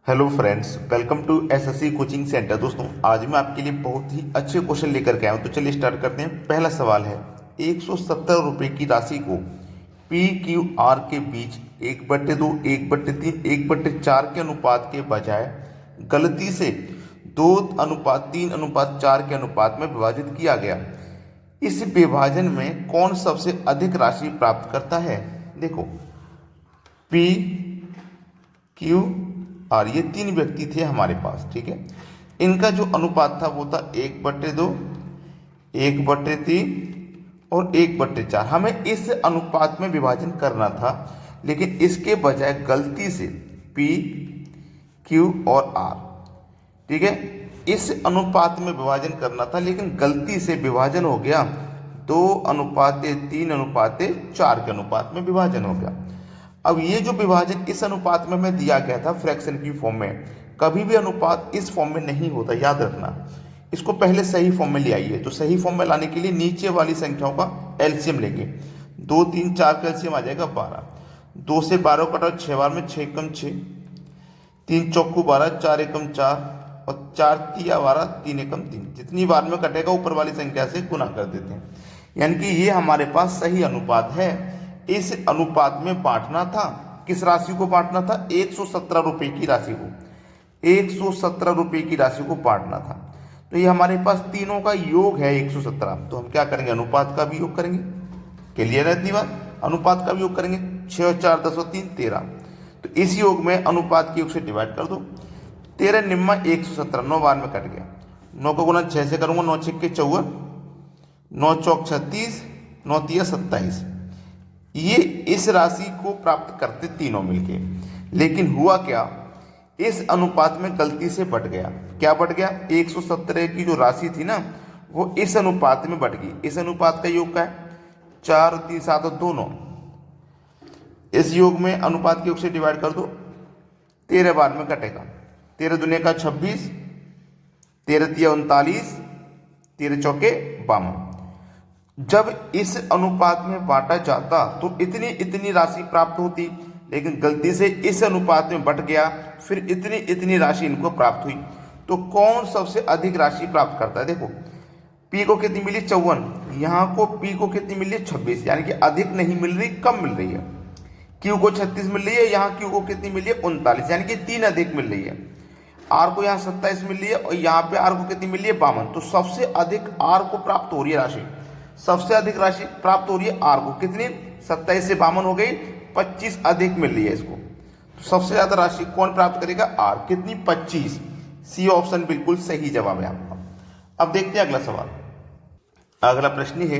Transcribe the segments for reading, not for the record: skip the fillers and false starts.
Hello friends, welcome to SSC coaching centre. दोस्तों, आज मैं आपके लिए बहुत ही अच्छे क्वेश्चन लेकर के आया हूं। तो चलिए स्टार्ट करते हैं। पहला सवाल है, 170 रुपये की राशि को पी क्यू आर के बीच 1/2, 1/3, 1/4 के अनुपात के बजाय गलती से 2:3:4 के अनुपात में विभाजित किया गया। इस विभाजन में कौन सबसे अधिक राशि प्राप्त करता है? देखो, पी क्यू और ये तीन व्यक्ति थे हमारे पास, ठीक है। इनका जो अनुपात था वो था 1/2, 1/3 और 1/4। हमें इस अनुपात में विभाजन करना था, लेकिन इसके बजाय गलती से P, Q और R, ठीक है, इस अनुपात में विभाजन करना था, लेकिन गलती से विभाजन हो गया 2:3:4 के अनुपात में विभाजन हो गया। अब ये जो विभाजन इस अनुपात में हमें दिया गया था फ्रैक्शन की फॉर्म में, कभी भी अनुपात इस फॉर्म में नहीं होता, याद रखना। इसको पहले सही फॉर्म में ले आइए। तो सही फॉर्म में लाने के लिए नीचे वाली संख्याओं का एलसीएम लेंगे। 2, 3, 4 का एलसीएम आ जाएगा 12। 2 से 12 कटा 6 बार में 6 एकम 6, 3 चौकू 12, 4 एकम 4 और 4 तिया 12, 3 एकम 3। जितनी बार में कटेगा ऊपर वाली संख्या से गुना कर देते हैं, यानी कि ये हमारे पास सही अनुपात है। इस अनुपात में बांटना था, किस राशि को बांटना था? 117 रुपये की राशि को, 117 रुपये की राशि को बांटना था। तो ये हमारे पास तीनों का योग है 117। तो हम क्या करेंगे? अनुपात का भी योग करेंगे। क्लियर है इतनी बात? अनुपात का भी योग करेंगे। 6 और 4 10 और 3 13। तो इस योग में अनुपात के योग से डिवाइड कर दो। 13 निम्मा 117, 9 बार में कट गया। 9 का गुना 6 से करूंगा, 9 6 के 54, 9 चौक 36, 9 तिया 27। ये इस राशि को प्राप्त करते तीनों मिलके, लेकिन हुआ क्या? इस अनुपात में गलती से बट गया। क्या बट गया? 117 की जो राशि थी ना, वो इस अनुपात में बट गई। इस अनुपात का योग क्या है? 4 और 3 7 और 2 9। इस योग में अनुपात के योग से डिवाइड कर दो। 13 बार में कटेगा। 13 दुनिया का 26, 13 तिया 39, 13 चौके 52। जब इस अनुपात में बांटा जाता तो इतनी इतनी राशि प्राप्त होती, लेकिन गलती से इस अनुपात में बट गया, फिर इतनी इतनी राशि इनको प्राप्त हुई। तो कौन सबसे अधिक राशि प्राप्त करता है? देखो, पी को कितनी मिली? 54। यहाँ को पी को कितनी मिली? 26, यानी कि अधिक नहीं मिल रही, कम मिल रही है। क्यू को 36 मिल रही है, यहाँ क्यू को कितनी मिली है? 39, यानी कि 3 अधिक मिल रही है। आर को यहाँ 27 मिल रही है और यहाँ पे आर को कितनी मिल रही है? 52। तो सबसे अधिक आर को प्राप्त हो रही है राशि, सबसे अधिक राशि प्राप्त हो रही है आर को। कितनी? 27 से 52 हो गई, 25 अधिक मिल रही है इसको। तो सबसे ज्यादा राशि कौन प्राप्त करेगा? आर। कितनी? 25। सी ऑप्शन बिल्कुल सही जवाब है आपका। अब देखते हैं अगला सवाल। अगला प्रश्न है,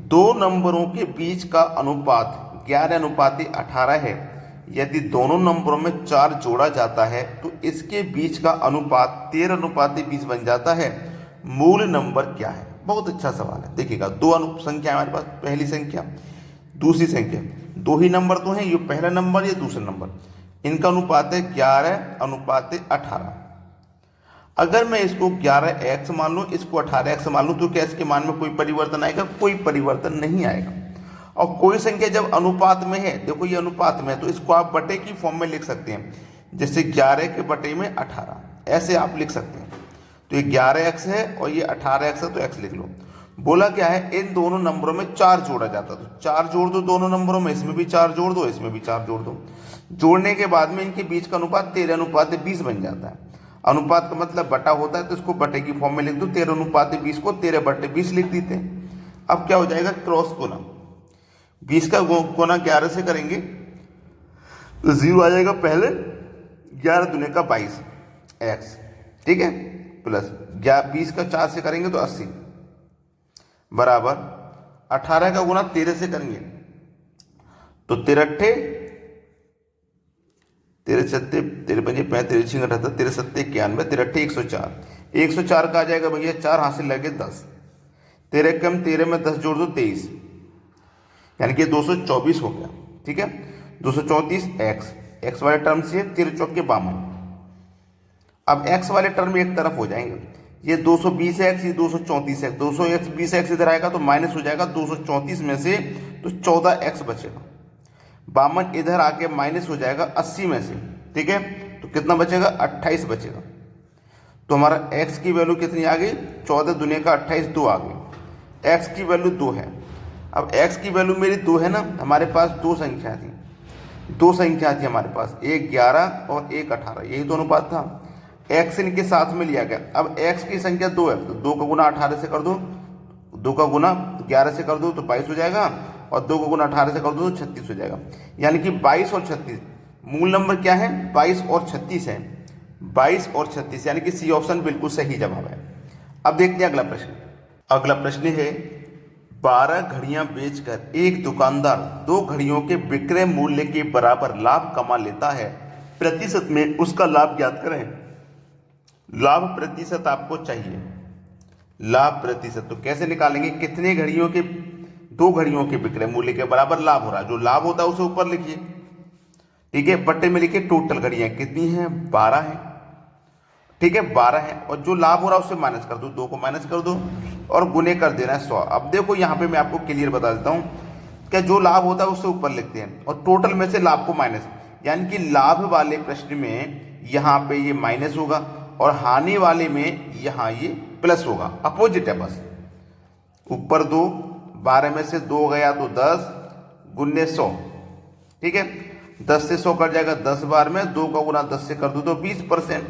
दो नंबरों के बीच का अनुपात 11:18 है। यदि दोनों नंबरों में 4 जोड़ा जाता है तो इसके बीच का अनुपात 13:20 बन जाता है। मूल नंबर क्या है? बहुत अच्छा सवाल है। देखिएगा, दो संख्या हमारे पास, पहली संख्या, दूसरी संख्या, दो ही नंबर तो हैं, ये पहला नंबर, ये दूसरा नंबर। इनका अनुपात है 11:18। अगर मैं इसको 11x मान लूँ, इसको 18x मान लूँ, तो क्या इसके मान में कोई परिवर्तन आएगा? कोई परिवर्तन नहीं आएगा। और कोई संख्या जब अनुपात में है, देखो ये अनुपात में है, तो इसको आप बटे की फॉर्म में लिख सकते हैं। जैसे 11 के बटे में 18, ऐसे आप लिख सकते हैं। तो ये 11x है और ये 18x है, तो x लिख लो। बोला क्या है? इन दोनों नंबरों में 4 जोड़ा जाता, तो 4 जोड़ दो दोनों नंबरों में, इसमें भी 4 जोड़ दो, इसमें भी 4 जोड़ दो। जोड़ने के बाद में इनके बीच का अनुपात 13:20 बन जाता है। अनुपात का मतलब बटा होता है, तो इसको बटे की फॉर्म में लिख दो। 13:20 को 13/20 लिख देते हैं। अब क्या हो जाएगा? क्रॉस गुना। 20 का गुना 11 से करेंगे तो 0 आ जाएगा पहले। 11 दुनिया का 22 x, ठीक है, प्लस 20 का 4 से करेंगे तो 80 बराबर 18 का गुना 13 से करेंगे तो 13 सत्ते 13 पंजे 35 6 78 13 सत्ते 91 13 104। 104 का आ जाएगा भैया 4, हाथ से लगे 10। 13 कम 13 में 10 जोड़ दो 23, यानी कि 224 हो गया, ठीक है। 234 x वाले टर्म से 13 चौके 52। अब x वाले टर्म एक तरफ हो जाएंगे। ये 220x, ये 234x, 220x इधर आएगा तो माइनस हो जाएगा 234 में से, तो 14x बचेगा। 52 इधर आके माइनस हो जाएगा 80 में से, ठीक है। तो कितना बचेगा, 28 बचेगा। तो हमारा x की वैल्यू कितनी आ गई, 14 दूनी का 28, 2 आ गई। x की वैल्यू 2 है। अब x की वैल्यू मेरी 2 है ना, हमारे पास दो संख्या थी हमारे पास, एक 11 और एक 18, यही तो अनुपात था। x इनके साथ में लिया गया। अब x की संख्या 2 है, तो 2 का गुना 18 से कर दो, 2 का गुना 11 से कर दो तो 22 हो जाएगा, और 2 का गुना 18 से कर दो तो 36 हो जाएगा। यानी कि 22 और 36, मूल नंबर क्या है, 22 और 36 है। 22 और 36 यानी कि सी ऑप्शन बिल्कुल सही जवाब है। अब देखते हैं अगला प्रश्न। अगला प्रश्न है, 12 घड़ियां बेचकर एक दुकानदार 2 घड़ियों के विक्रय मूल्य के बराबर लाभ कमा लेता है, प्रतिशत में उसका लाभ ज्ञात करें। लाभ प्रतिशत आपको चाहिए, लाभ प्रतिशत तो कैसे निकालेंगे, कितने घड़ियों के, 2 घड़ियों के विक्रय मूल्य के बराबर लाभ हो रहा है, जो लाभ होता है उसे ऊपर लिखिए, ठीक है, बट्टे में लिखिए टोटल घड़ियां कितनी हैं, 12 हैं, ठीक है 12 है, और जो लाभ हो रहा है उससे माइनस कर दो, 2 को माइनस कर दो और गुने कर देना है 100। अब देखो यहाँ पे मैं आपको क्लियर बता देता हूँ, क्या जो लाभ होता है उससे ऊपर लिखते हैं और टोटल में से लाभ को माइनस, यानी कि लाभ वाले प्रश्न में यहाँ पे ये माइनस होगा और हानि वाले में यहाँ ये प्लस होगा, अपोजिट है बस। ऊपर 2, 12 में से 2 गया तो 10 गुने 100, ठीक है, 10 से 100 कट जाएगा 10 बार में, 2 का गुना 10 से कर दो तो 20%।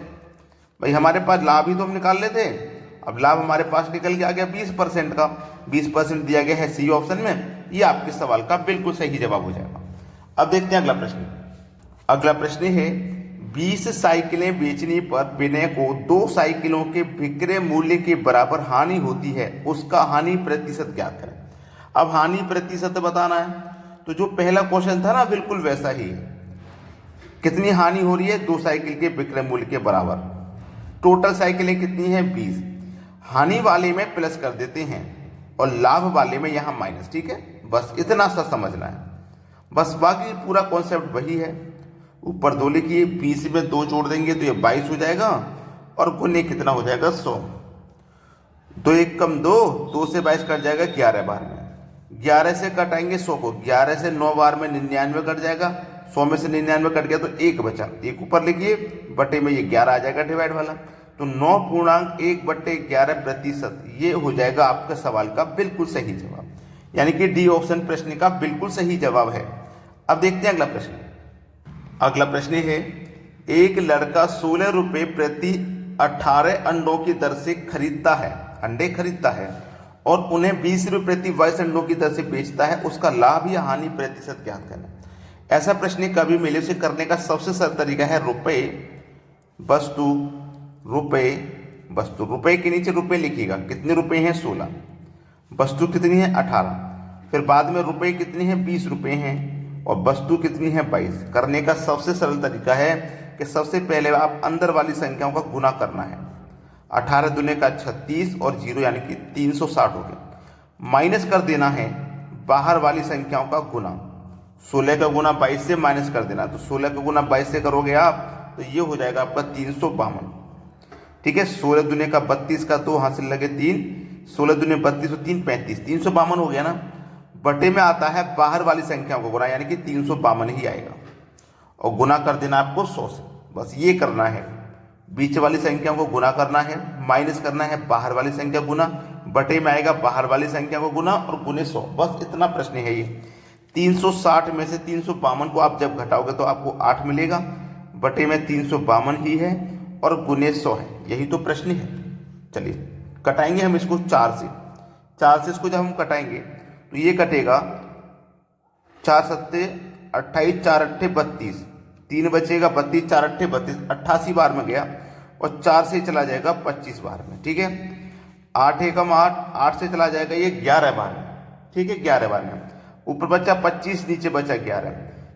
भाई हमारे पास लाभ ही तो हम निकाल लेते, अब लाभ हमारे पास निकल के आ गया 20% का, 20% दिया गया है सी ऑप्शन में, ये आपके सवाल का बिल्कुल सही जवाब हो जाएगा। अब देखते हैं अगला प्रश्न। अगला प्रश्न है, 20 साइकिलें बेचने पर विनय को 2 साइकिलों के विक्रय मूल्य के बराबर हानि होती है, उसका हानि प्रतिशत ज्ञात करें। अब हानि प्रतिशत बताना है, तो जो पहला क्वेश्चन था ना बिल्कुल वैसा ही है। कितनी हानि हो रही है, 2 साइकिल के विक्रय मूल्य के बराबर, टोटल साइकिलें कितनी हैं 20, हानि वाले में प्लस कर देते हैं और लाभ वाले में यहाँ माइनस, ठीक है, बस इतना सा समझना है, बस बाकी पूरा कॉन्सेप्ट वही है। ऊपर 2 लिखिए, 20 में 2 जोड़ देंगे तो ये 22 हो जाएगा और गुने कितना हो जाएगा 100, 2 1 कम 2, 2 से 22 कट जाएगा 11 बार में, 11 से कटाएंगे 100 को, 11 से 9 बार में 99 कट जाएगा, 100 में से 99 कट गया तो 1 बचा, 1 ऊपर लिखिए, बटे में ये 11 आ जाएगा डिवाइड वाला, तो 9.1/11%, ये हो जाएगा आपका सवाल का बिल्कुल सही जवाब, यानी कि डी ऑप्शन प्रश्न का बिल्कुल सही जवाब है। अब देखते हैं अगला प्रश्न। अगला प्रश्न है, एक लड़का 16 रुपये प्रति 18 अंडों की दर से खरीदता है, अंडे खरीदता है और उन्हें 20 रुपये प्रति 22 अंडों की दर से बेचता है, उसका लाभ या हानि प्रतिशत ज्ञात करना। ऐसा प्रश्न कभी मिले, उसे करने का सबसे सरल तरीका है रुपए वस्तु, रुपए वस्तु, रुपए के नीचे रुपए लिखिएगा, कितने रुपए हैं 16, वस्तु कितनी है 18, फिर बाद में रुपए कितने हैं 20 रुपए हैं और वस्तु कितनी है 22। करने का सबसे सरल तरीका है कि सबसे पहले आप अंदर वाली संख्याओं का गुना करना है, 18 दूने का 36 और 0 यानी कि 360 हो गया, माइनस कर देना है बाहर वाली संख्याओं का गुना, 16 का गुना 22 से माइनस कर देना, तो 16 का गुना 22 से करोगे आप तो ये हो जाएगा आपका 352, ठीक है, 16 दूने का 32 का 2 हाथ से लगे 3, 16 दूने 32 और 3 35, 352 हो गया ना। बटे में आता है बाहर वाली संख्याओं को गुना, यानी कि 352 ही आएगा और गुना कर देना आपको 100 से, बस ये करना है, बीच वाली संख्याओं को गुना करना है, माइनस करना है बाहर वाली संख्या गुना, बटे में आएगा बाहर वाली संख्या को गुना और गुने 100, बस इतना प्रश्न है ये। 360 में से 352 को आप जब घटाओगे तो आपको 8 मिलेगा, बटे में 352 ही है और गुने 100 है, यही तो प्रश्न है। चलिए कटाएंगे हम इसको 4 से, 4 से इसको जब हम कटाएंगे तो ये कटेगा 4 सत्ते 28, 4 अट्ठे 32, 3 बचेगा 32, 4 अट्ठे 32, 88 बार में गया और 4 से चला जाएगा 25 बार में, ठीक है, 8 एकम 8, 8 से चला जाएगा ये 11 बार में, ठीक है, 11 बार में, ऊपर बचा 25, नीचे बचा 11,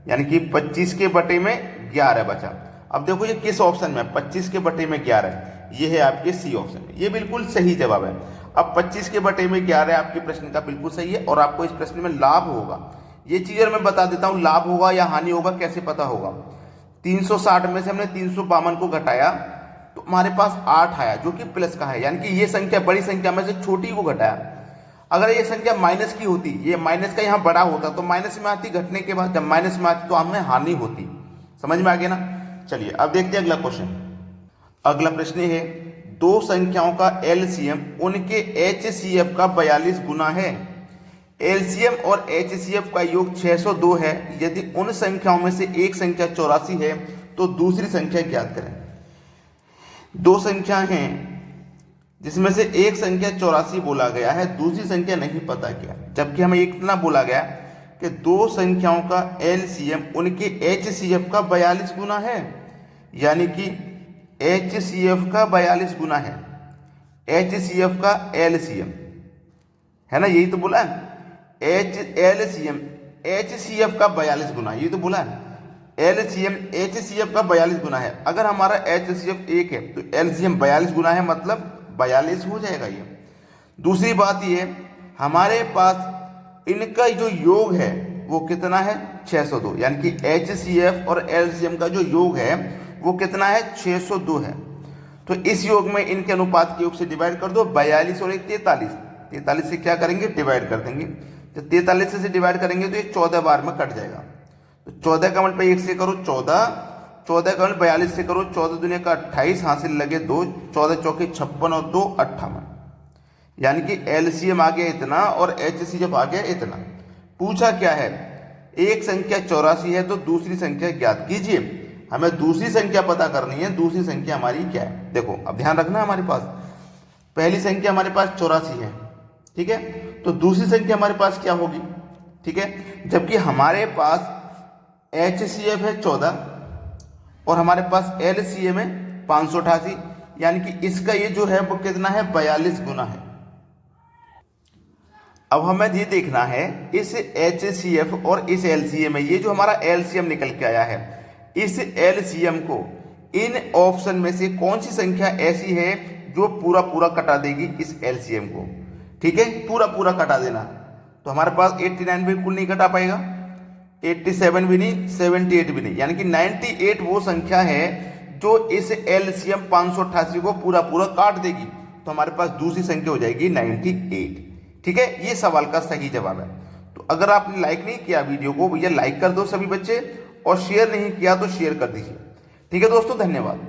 यानी कि 25 के बटे में 11 बचा। अब देखो ये किस ऑप्शन में, 25 के बटे में 11, ये है आपके सी ऑप्शन में, ये बिल्कुल सही जवाब है। अब 25 के बटे में 11 आपके प्रश्न का बिल्कुल सही है और आपको इस प्रश्न में लाभ होगा, ये चीज मैं बता देता हूं, लाभ होगा या हानि होगा कैसे पता होगा। 360 में से हमने 352 को घटाया तो हमारे पास 8 आया जो कि प्लस का है, यानी कि ये संख्या बड़ी संख्या में से छोटी को घटाया। अगर ये संख्या माइनस की होती, ये माइनस का यहाँ बड़ा होता तो माइनस में आती, घटने के बाद जब माइनस में आती तो हमें हानि होती, समझ में आ गया ना। चलिए अब देखते हैं अगला क्वेश्चन। अगला प्रश्न है, दो संख्याओं का एलसीएम उनके एचसीएफ का 42 गुना है। एलसीएम और एचसीएफ का योग 602 है। यदि उन संख्याओं में से एक संख्या 84 है तो दूसरी संख्या ज्ञात करें। दो संख्या हैं जिसमें से एक संख्या 84 बोला गया है, दूसरी संख्या नहीं पता क्या, जबकि हमें इतना बोला गया कि दो संख्याओं का एलसीएम उनके एचसीएफ का 42 गुना है, यानी कि एचसीएफ का 42 गुना है, एचसीएफ का एलसीएम है ना, यही तो बोला है। एलसीएम एचसीएफ का 42 गुना, यही तो बोला है। एलसीएम एचसीएफ का 42 गुना है। अगर हमारा एचसीएफ 1 है तो एलसीएम 42 गुना है, मतलब 42 हो जाएगा ये। दूसरी बात ये, हमारे पास इनका जो योग है वो कितना है, 602, यानी कि एचसीएफ और एलसीएम का जो योग है वो कितना है, 602 है। तो इस योग में इनके अनुपात के योग से डिवाइड कर दो, 42 और 43, 43 से क्या करेंगे, डिवाइड कर देंगे। जब 43 से डिवाइड करेंगे तो ये 14 बार में कट जाएगा। तो 14 का मल्टीप्लाई 1 से करो 14, 14 का मल्टीप्लाई 42 से करो, 14 दुनिया का 28, हासिल लगे 2, 14 चौके 56 और 2 58, यानी कि एलसीएम आ गया इतना और एचसीएफ आ गया इतना। पूछा क्या है, एक संख्या 84 है तो दूसरी संख्या ज्ञात कीजिए। हमें दूसरी संख्या पता करनी है। दूसरी संख्या हमारी क्या है, देखो अब ध्यान रखना, हमारे पास पहली संख्या हमारे पास 84 है, ठीक है, तो दूसरी संख्या हमारे पास क्या होगी, ठीक है, जबकि हमारे पास एचसीएफ है 14 और हमारे पास एलसीएम है 588, यानी कि इसका ये जो है वो कितना है, 42 गुना है। अब हमें ये देखना है इस एचसीएफ और इस एलसीएम में, ये जो हमारा एलसीएम निकल के आया है, इस एलसीएम को इन ऑप्शन में से कौन सी संख्या ऐसी है जो पूरा पूरा कटा देगी इस एलसीएम को, ठीक है, पूरा पूरा कटा देना। तो हमारे पास 89 बिल्कुल नहीं कटा पाएगा, 87 भी नहीं, 78 भी नहीं, यानी कि 98 वो संख्या है जो इस एलसीएम 588 को पूरा पूरा काट देगी। तो हमारे पास दूसरी संख्या हो जाएगी 98, ठीक है। ये सवाल का सही जवाब है। तो अगर आपने लाइक नहीं किया वीडियो को, भैया लाइक कर दो सभी बच्चे, और शेयर नहीं किया तो शेयर कर दीजिए, ठीक है दोस्तों, धन्यवाद।